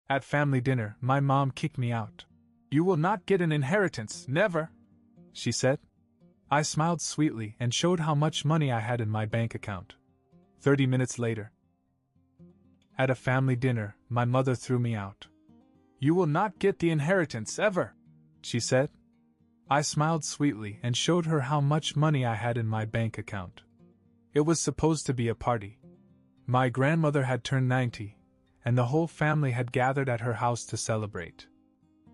At family dinner, my mom kicked me out. "You will not get an inheritance, never," she said. I smiled sweetly and showed how much money I had in my bank account. 30 minutes later. At a family dinner, my mother threw me out. "You will not get the inheritance, ever," she said. I smiled sweetly and showed her how much money I had in my bank account. It was supposed to be a party. My grandmother had turned 90, and the whole family had gathered at her house to celebrate.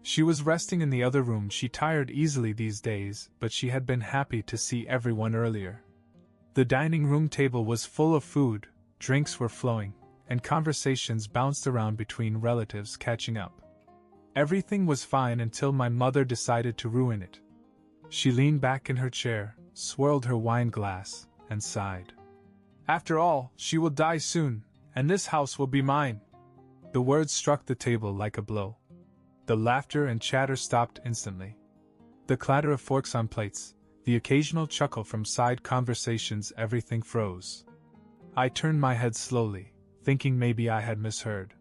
She was resting in the other room. She tired easily these days, but she had been happy to see everyone earlier. The dining room table was full of food, drinks were flowing, and conversations bounced around between relatives catching up. Everything was fine until my mother decided to ruin it. She leaned back in her chair, swirled her wine glass, and sighed. "After all, she will die soon, and this house will be mine." The words struck the table like a blow. The laughter and chatter stopped instantly. The clatter of forks on plates, the occasional chuckle from side conversations, everything froze. I turned my head slowly, thinking maybe I had misheard.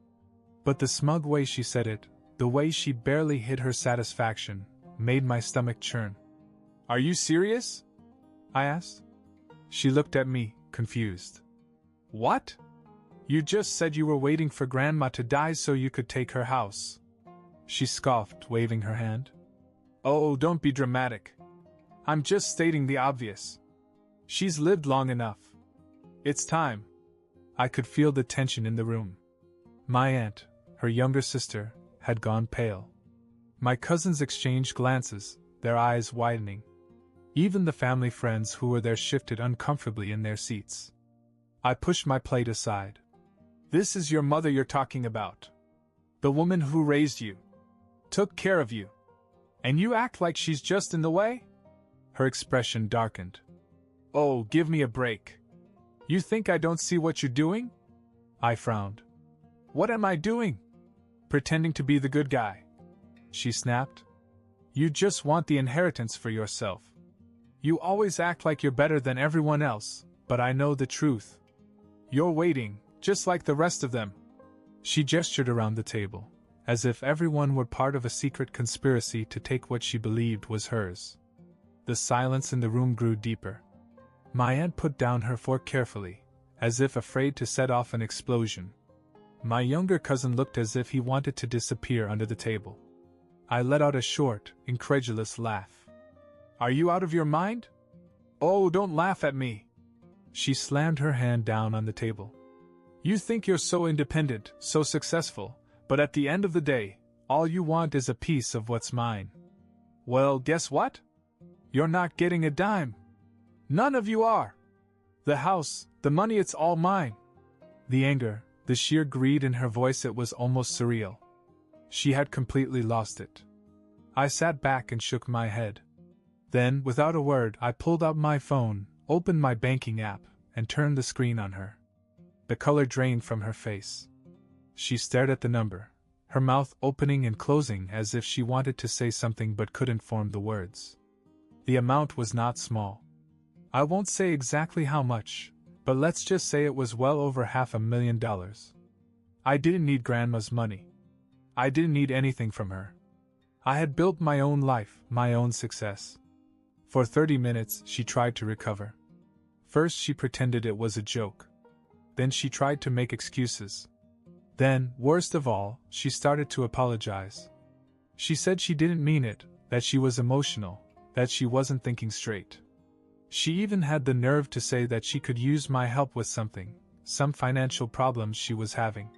But the smug way she said it, the way she barely hid her satisfaction, made my stomach churn. "Are you serious?" I asked. She looked at me, confused. "What? You just said you were waiting for Grandma to die so you could take her house." She scoffed, waving her hand. "Oh, don't be dramatic. I'm just stating the obvious. She's lived long enough. It's time." I could feel the tension in the room. My aunt, her younger sister, had gone pale. My cousins exchanged glances, their eyes widening. Even the family friends who were there shifted uncomfortably in their seats. I pushed my plate aside. "This is your mother you're talking about. The woman who raised you, took care of you. And you act like she's just in the way?" Her expression darkened. "Oh, give me a break. You think I don't see what you're doing?" I frowned. "What am I doing?" "Pretending to be the good guy," she snapped. "You just want the inheritance for yourself. You always act like you're better than everyone else, but I know the truth. You're waiting, just like the rest of them." She gestured around the table, as if everyone were part of a secret conspiracy to take what she believed was hers. The silence in the room grew deeper. My aunt put down her fork carefully, as if afraid to set off an explosion. My younger cousin looked as if he wanted to disappear under the table. I let out a short, incredulous laugh. "Are you out of your mind? Oh, don't laugh at me." She slammed her hand down on the table. "You think you're so independent, so successful, but at the end of the day, all you want is a piece of what's mine. Well, guess what? You're not getting a dime. None of you are. The house, the money, it's all mine." The anger, the sheer greed in her voice, it was almost surreal. She had completely lost it. I sat back and shook my head. Then, without a word, I pulled out my phone, opened my banking app, and turned the screen on her. The color drained from her face. She stared at the number, her mouth opening and closing as if she wanted to say something but couldn't form the words. The amount was not small. I won't say exactly how much, but let's just say it was well over $500,000. I didn't need Grandma's money. I didn't need anything from her. I had built my own life, my own success. For 30 minutes, she tried to recover. First, she pretended it was a joke. Then she tried to make excuses. Then, worst of all, she started to apologize. She said she didn't mean it, that she was emotional, that she wasn't thinking straight. She even had the nerve to say that she could use my help with something, some financial problems she was having.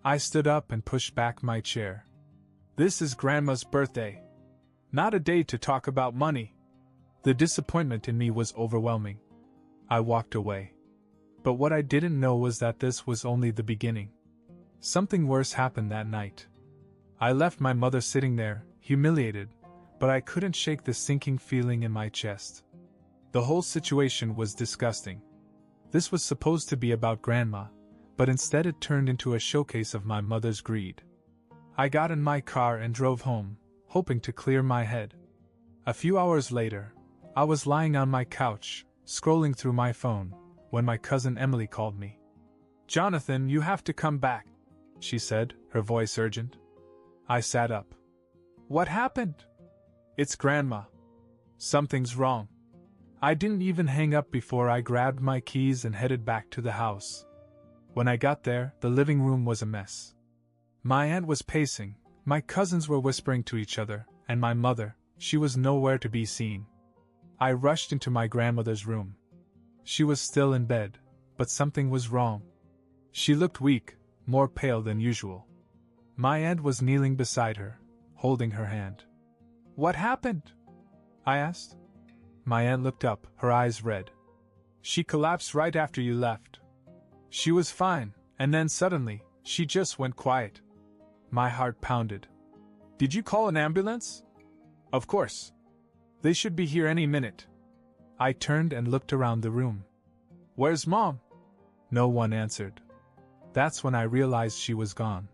I stood up and pushed back my chair. "This is Grandma's birthday. Not a day to talk about money." The disappointment in me was overwhelming. I walked away. But what I didn't know was that this was only the beginning. Something worse happened that night. I left my mother sitting there, humiliated, but I couldn't shake the sinking feeling in my chest. The whole situation was disgusting. This was supposed to be about Grandma, but instead it turned into a showcase of my mother's greed. I got in my car and drove home, hoping to clear my head. A few hours later, I was lying on my couch, scrolling through my phone, when my cousin Emily called me. "Jonathan, you have to come back," she said, her voice urgent. I sat up. What happened? It's Grandma. Something's wrong. I didn't even hang up before I grabbed my keys and headed back to the house. When I got there, the living room was a mess. My aunt was pacing, my cousins were whispering to each other, and my mother, she was nowhere to be seen. I rushed into my grandmother's room. She was still in bed, but something was wrong. She looked weak, more pale than usual. My aunt was kneeling beside her, holding her hand. What happened? I asked. My aunt looked up, her eyes red. She collapsed right after you left. She was fine, and then suddenly, she just went quiet. My heart pounded. Did you call an ambulance? Of course. They should be here any minute. I turned and looked around the room. Where's Mom? No one answered. That's when I realized she was gone.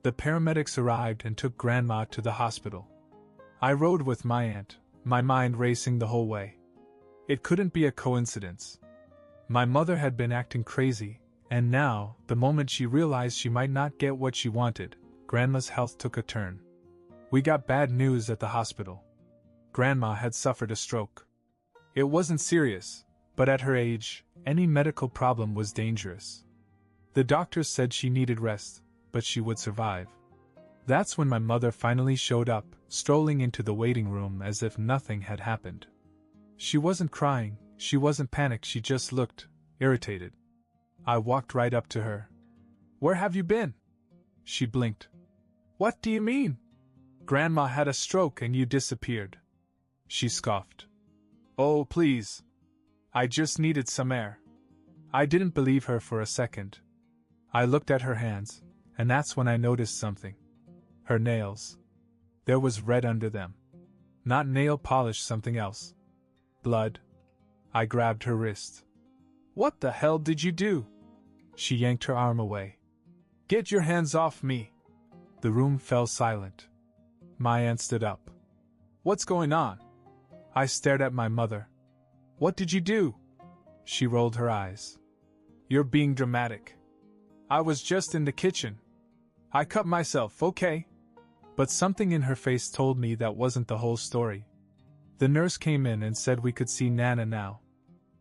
The paramedics arrived and took Grandma to the hospital. I rode with my aunt, my mind racing the whole way. It couldn't be a coincidence. My mother had been acting crazy, and now, the moment she realized she might not get what she wanted, Grandma's health took a turn. We got bad news at the hospital. Grandma had suffered a stroke. It wasn't serious, but at her age, any medical problem was dangerous. The doctors said she needed rest, but she would survive. That's when my mother finally showed up, strolling into the waiting room as if nothing had happened. She wasn't crying, she wasn't panicked, she just looked irritated. I walked right up to her. Where have you been? She blinked. What do you mean? Grandma had a stroke and you disappeared. She scoffed. Oh, please. I just needed some air. I didn't believe her for a second. I looked at her hands, and that's when I noticed something. Her nails. There was red under them. Not nail polish, something else. Blood. I grabbed her wrist. What the hell did you do? She yanked her arm away. Get your hands off me. The room fell silent. My aunt stood up. What's going on? I stared at my mother. What did you do? She rolled her eyes. You're being dramatic. I was just in the kitchen. I cut myself, okay? But something in her face told me that wasn't the whole story. The nurse came in and said we could see Nana now.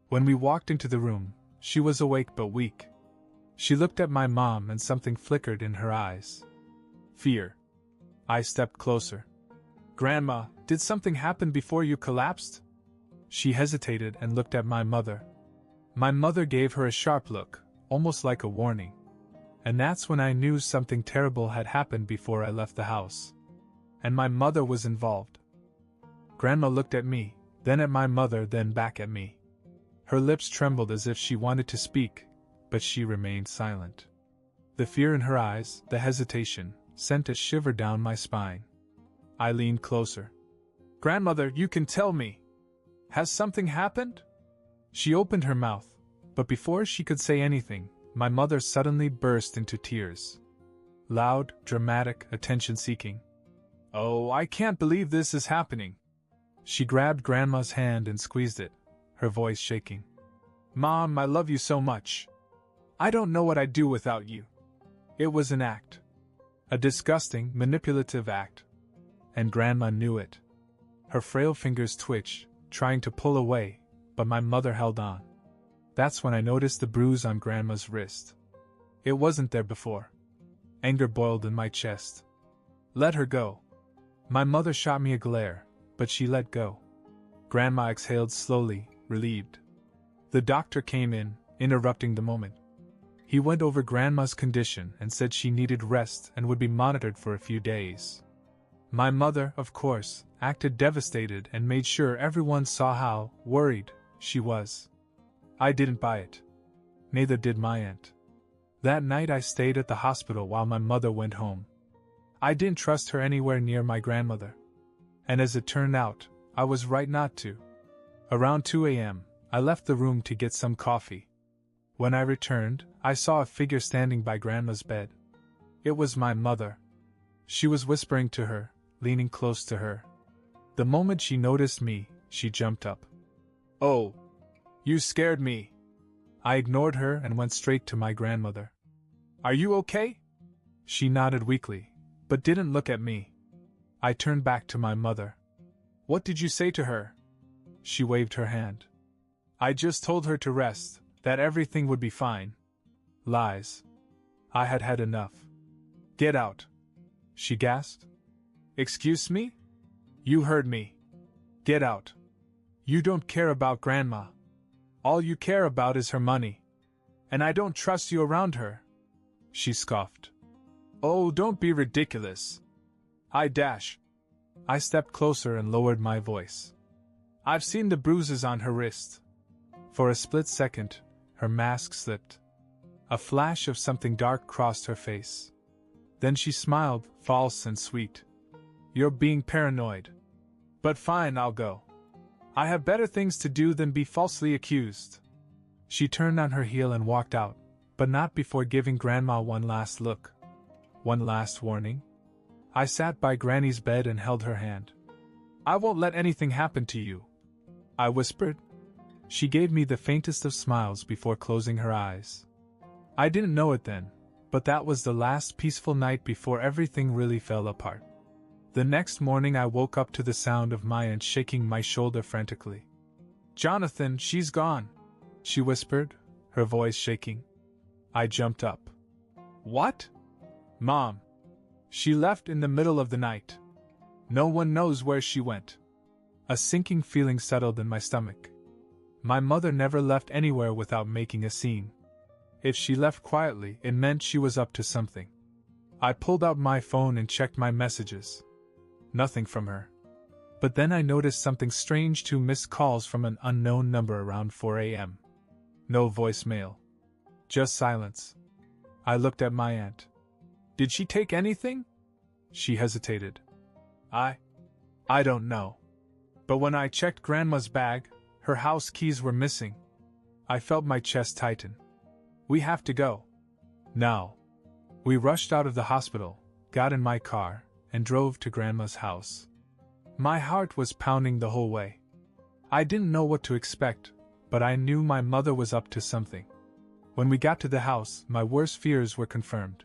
When we walked into the room, she was awake but weak. She looked at my mom and something flickered in her eyes. Fear. I stepped closer. Grandma, did something happen before you collapsed? She hesitated and looked at my mother. My mother gave her a sharp look, almost like a warning. And that's when I knew something terrible had happened before I left the house. And my mother was involved. Grandma looked at me, then at my mother, then back at me. Her lips trembled as if she wanted to speak, but she remained silent. The fear in her eyes, the hesitation, sent a shiver down my spine. I leaned closer. Grandmother, you can tell me. Has something happened? She opened her mouth, but before she could say anything, my mother suddenly burst into tears. Loud, dramatic, attention-seeking. Oh, I can't believe this is happening. She grabbed Grandma's hand and squeezed it, her voice shaking. Mom, I love you so much. I don't know what I'd do without you. It was an act. A disgusting, manipulative act. And Grandma knew it. Her frail fingers twitched, trying to pull away, but my mother held on. That's when I noticed the bruise on Grandma's wrist. It wasn't there before. Anger boiled in my chest. Let her go. My mother shot me a glare, but she let go. Grandma exhaled slowly, relieved. The doctor came in, interrupting the moment. He went over Grandma's condition and said she needed rest and would be monitored for a few days. My mother, of course, acted devastated and made sure everyone saw how worried she was. I didn't buy it. Neither did my aunt. That night I stayed at the hospital while my mother went home. I didn't trust her anywhere near my grandmother. And as it turned out, I was right not to. Around 2 a.m., I left the room to get some coffee. When I returned, I saw a figure standing by Grandma's bed. It was my mother. She was whispering to her, leaning close to her. The moment she noticed me, she jumped up. Oh, you scared me. I ignored her and went straight to my grandmother. Are you okay? She nodded weakly, but didn't look at me. I turned back to my mother. What did you say to her? She waved her hand. I just told her to rest, that everything would be fine. Lies. I had had enough. Get out. She gasped. Excuse me? You heard me. Get out. You don't care about Grandma. All you care about is her money. And I don't trust you around her. She scoffed. Oh, don't be ridiculous. I stepped closer and lowered my voice. I've seen the bruises on her wrist. For a split second, her mask slipped. A flash of something dark crossed her face. Then she smiled, false and sweet. You're being paranoid. But fine, I'll go. I have better things to do than be falsely accused. She turned on her heel and walked out, but not before giving Grandma one last look. One last warning. I sat by Granny's bed and held her hand. I won't let anything happen to you, I whispered. She gave me the faintest of smiles before closing her eyes. I didn't know it then, but that was the last peaceful night before everything really fell apart. The next morning I woke up to the sound of my aunt shaking my shoulder frantically. Jonathan, she's gone, she whispered, her voice shaking. I jumped up. What? Mom. She left in the middle of the night. No one knows where she went. A sinking feeling settled in my stomach. My mother never left anywhere without making a scene. If she left quietly, it meant she was up to something. I pulled out my phone and checked my messages. Nothing from her. But then I noticed something strange: 2 missed calls from an unknown number around 4 a.m. No voicemail. Just silence. I looked at my aunt. Did she take anything? She hesitated. I don't know. But when I checked Grandma's bag, her house keys were missing. I felt my chest tighten. We have to go. Now. We rushed out of the hospital, got in my car, and drove to Grandma's house. My heart was pounding the whole way. I didn't know what to expect, but I knew my mother was up to something. When we got to the house, my worst fears were confirmed.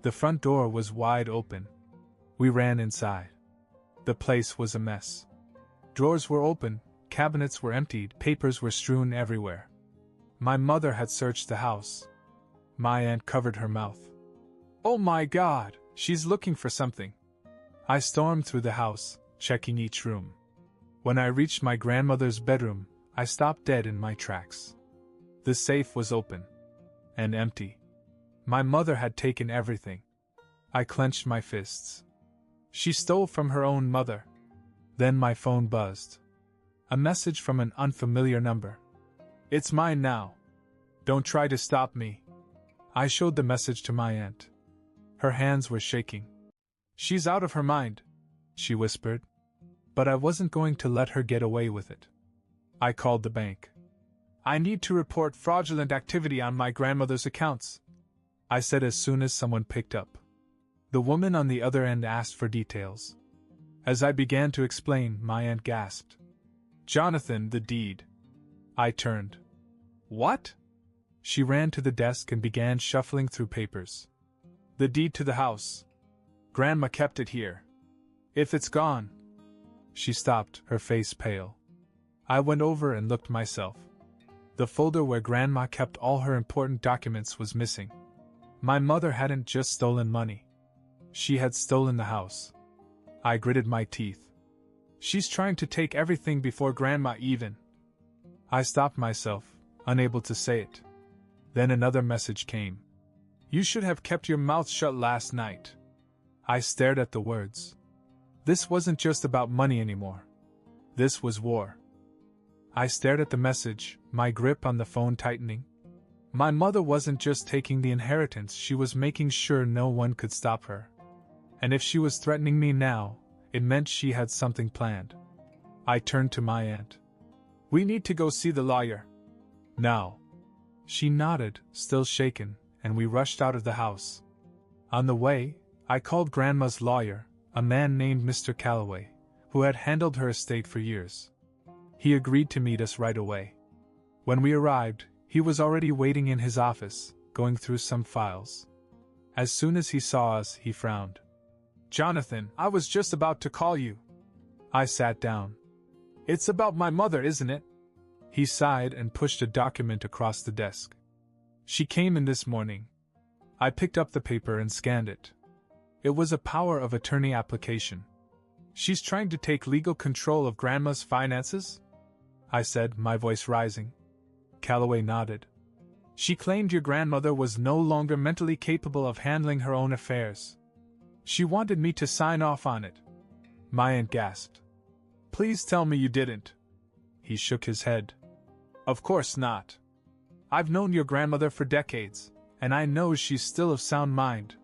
The front door was wide open. We ran inside. The place was a mess. Drawers were open, cabinets were emptied, papers were strewn everywhere. My mother had searched the house. My aunt covered her mouth. Oh my God, she's looking for something. I stormed through the house, checking each room. When I reached my grandmother's bedroom, I stopped dead in my tracks. The safe was open. And empty. My mother had taken everything. I clenched my fists. She stole from her own mother. Then my phone buzzed. A message from an unfamiliar number. It's mine now. Don't try to stop me. I showed the message to my aunt. Her hands were shaking. She's out of her mind, she whispered. But I wasn't going to let her get away with it. I called the bank. I need to report fraudulent activity on my grandmother's accounts, I said as soon as someone picked up. The woman on the other end asked for details. As I began to explain, my aunt gasped. Jonathan, the deed. I turned. What? She ran to the desk and began shuffling through papers. The deed to the house. Grandma kept it here. If it's gone. She stopped, her face pale. I went over and looked myself. The folder where Grandma kept all her important documents was missing. My mother hadn't just stolen money. She had stolen the house. I gritted my teeth. She's trying to take everything before Grandma even. I stopped myself, unable to say it. Then another message came. You should have kept your mouth shut last night. I stared at the words. This wasn't just about money anymore. This was war. I stared at the message, my grip on the phone tightening. My mother wasn't just taking the inheritance, she was making sure no one could stop her. And if she was threatening me now, it meant she had something planned. I turned to my aunt. We need to go see the lawyer. Now. She nodded, still shaken, and we rushed out of the house. On the way, I called Grandma's lawyer, a man named Mr. Calloway, who had handled her estate for years. He agreed to meet us right away. When we arrived, he was already waiting in his office, going through some files. As soon as he saw us, he frowned. "Jonathan, I was just about to call you." I sat down. "It's about my mother, isn't it?" He sighed and pushed a document across the desk. "She came in this morning." I picked up the paper and scanned it. It was a power of attorney application. "She's trying to take legal control of Grandma's finances?" I said, my voice rising. Calloway nodded. "She claimed your grandmother was no longer mentally capable of handling her own affairs. She wanted me to sign off on it." My aunt gasped. "Please tell me you didn't." He shook his head. "Of course not. I've known your grandmother for decades, and I know she's still of sound mind.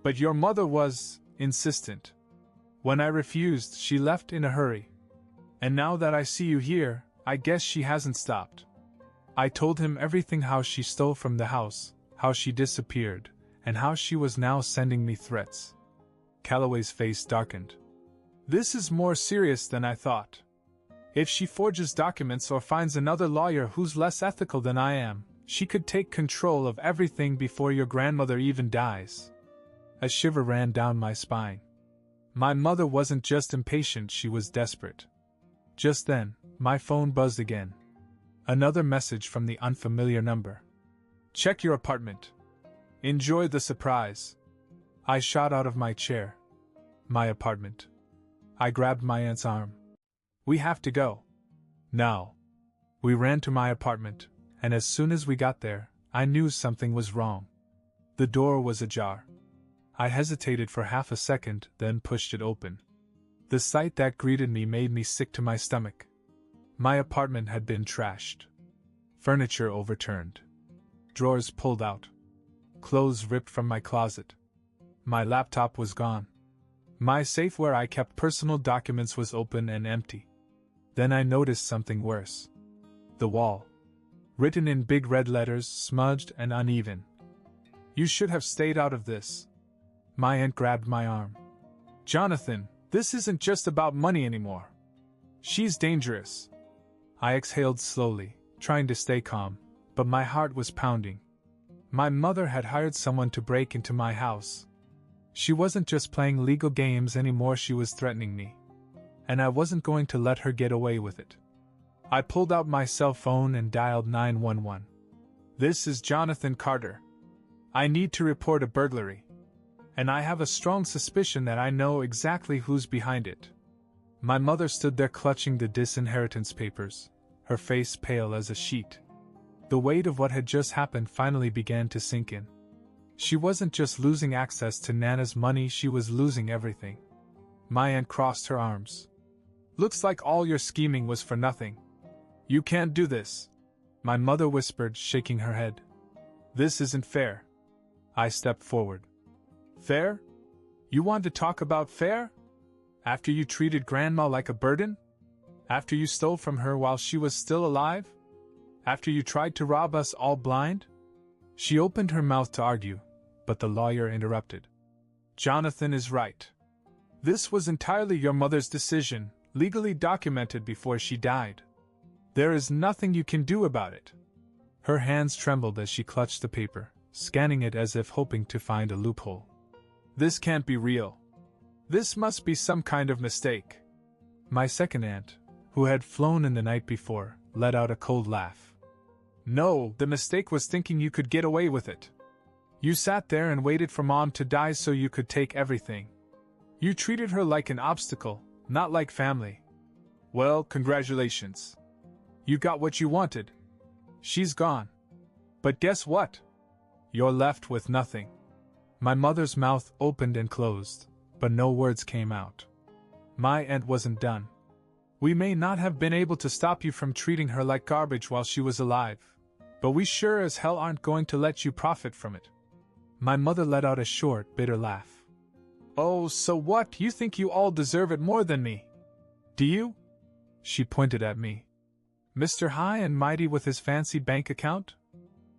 But your mother was insistent. When I refused, she left in a hurry. And now that I see you here, I guess she hasn't stopped." I told him everything: how she stole from the house, how she disappeared, and how she was now sending me threats. Calloway's face darkened. "This is more serious than I thought. If she forges documents or finds another lawyer who's less ethical than I am, she could take control of everything before your grandmother even dies." A shiver ran down my spine. My mother wasn't just impatient, she was desperate. Just then, my phone buzzed again. Another message from the unfamiliar number. "Check your apartment. Enjoy the surprise." I shot out of my chair. My apartment. I grabbed my aunt's arm. "We have to go. Now." We ran to my apartment, and as soon as we got there, I knew something was wrong. The door was ajar. I hesitated for half a second, then pushed it open. The sight that greeted me made me sick to my stomach. My apartment had been trashed. Furniture overturned. Drawers pulled out. Clothes ripped from my closet. My laptop was gone. My safe where I kept personal documents was open and empty. Then I noticed something worse. The wall. Written in big red letters, smudged and uneven. "You should have stayed out of this." My aunt grabbed my arm. "Jonathan, this isn't just about money anymore. She's dangerous." I exhaled slowly, trying to stay calm, but my heart was pounding. My mother had hired someone to break into my house. She wasn't just playing legal games anymore, she was threatening me. And I wasn't going to let her get away with it. I pulled out my cell phone and dialed 911. "This is Jonathan Carter. I need to report a burglary. And I have a strong suspicion that I know exactly who's behind it." My mother stood there clutching the disinheritance papers, her face pale as a sheet. The weight of what had just happened finally began to sink in. She wasn't just losing access to Nana's money, she was losing everything. My aunt crossed her arms. "Looks like all your scheming was for nothing. You can't do this," my mother whispered, shaking her head. "This isn't fair." I stepped forward. "Fair? You want to talk about fair? After you treated Grandma like a burden? After you stole from her while she was still alive? After you tried to rob us all blind?" She opened her mouth to argue, but the lawyer interrupted. "Jonathan is right. This was entirely your mother's decision, legally documented before she died. There is nothing you can do about it." Her hands trembled as she clutched the paper, scanning it as if hoping to find a loophole. "This can't be real. This must be some kind of mistake." My second aunt, who had flown in the night before, let out a cold laugh. "No, the mistake was thinking you could get away with it. You sat there and waited for Mom to die so you could take everything. You treated her like an obstacle, not like family. Well, congratulations. You got what you wanted. She's gone. But guess what? You're left with nothing." My mother's mouth opened and closed, but no words came out. My aunt wasn't done. "We may not have been able to stop you from treating her like garbage while she was alive, but we sure as hell aren't going to let you profit from it." My mother let out a short, bitter laugh. "Oh, so what? You think you all deserve it more than me? Do you?" She pointed at me. "Mr. High and Mighty with his fancy bank account?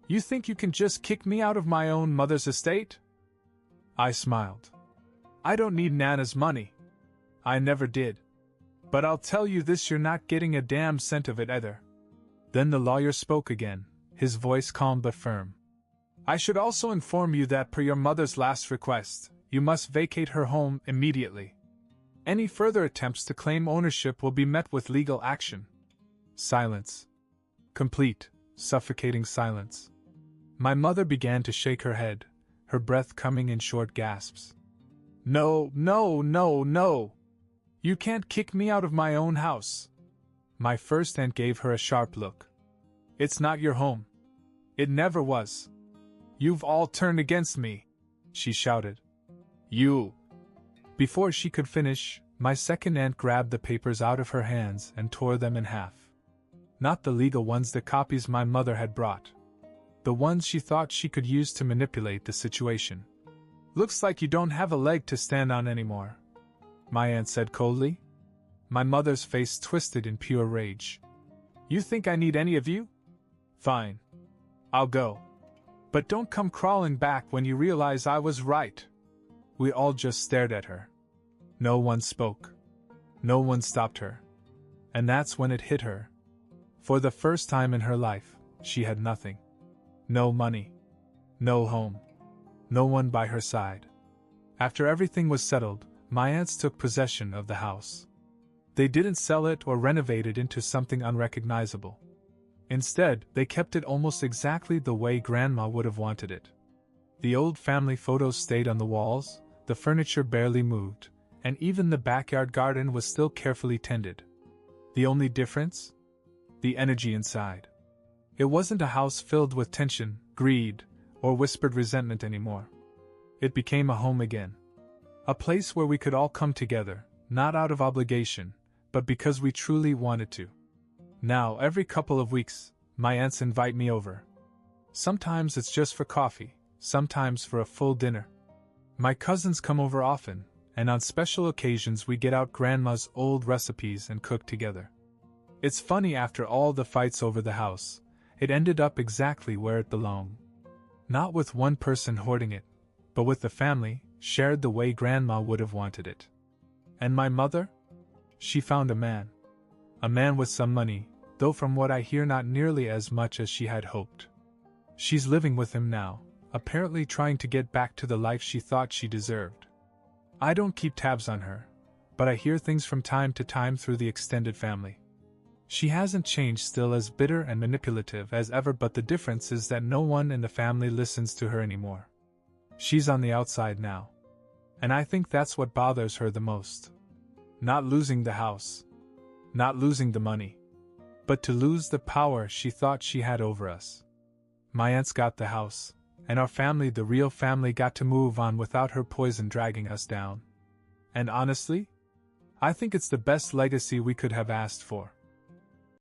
You think you can just kick me out of my own mother's estate?" I smiled. "I don't need Nana's money. I never did. But I'll tell you this, you're not getting a damn cent of it either." Then the lawyer spoke again, his voice calm but firm. I should also inform you that per your mother's last request, you must vacate her home immediately. Any further attempts to claim ownership will be met with legal action. Silence. Complete, suffocating silence. My mother began to shake her head, her breath coming in short gasps. No, no, no, no! You can't kick me out of my own house. My first aunt gave her a sharp look. It's not your home. It never was. You've all turned against me, she shouted. You! Before she could finish, my second aunt grabbed the papers out of her hands and tore them in half. Not the legal ones, the copies my mother had brought. The ones she thought she could use to manipulate the situation. Looks like you don't have a leg to stand on anymore, my aunt said coldly. My mother's face twisted in pure rage. You think I need any of you? Fine. I'll go. But don't come crawling back when you realize I was right. We all just stared at her. No one spoke. No one stopped her. And that's when it hit her. For the first time in her life, she had nothing. No money. No home. No one by her side. After everything was settled, my aunts took possession of the house. They didn't sell it or renovate it into something unrecognizable. Instead, they kept it almost exactly the way Grandma would have wanted it. The old family photos stayed on the walls, the furniture barely moved, and even the backyard garden was still carefully tended. The only difference? The energy inside. It wasn't a house filled with tension, greed, or whispered resentment anymore. It became a home again. A place where we could all come together, not out of obligation, but because we truly wanted to. Now, every couple of weeks, my aunts invite me over. Sometimes it's just for coffee, sometimes for a full dinner. My cousins come over often, and on special occasions we get out Grandma's old recipes and cook together. It's funny, after all the fights over the house, it ended up exactly where it belonged. Not with one person hoarding it, but with the family, shared the way Grandma would have wanted it. And my mother? She found a man. A man with some money, though from what I hear not nearly as much as she had hoped. She's living with him now, apparently trying to get back to the life she thought she deserved. I don't keep tabs on her, but I hear things from time to time through the extended family. She hasn't changed, still as bitter and manipulative as ever, but the difference is that no one in the family listens to her anymore. She's on the outside now. And I think that's what bothers her the most. Not losing the house. Not losing the money. But to lose the power she thought she had over us. My aunts got the house, and our family, the real family, got to move on without her poison dragging us down. And honestly, I think it's the best legacy we could have asked for.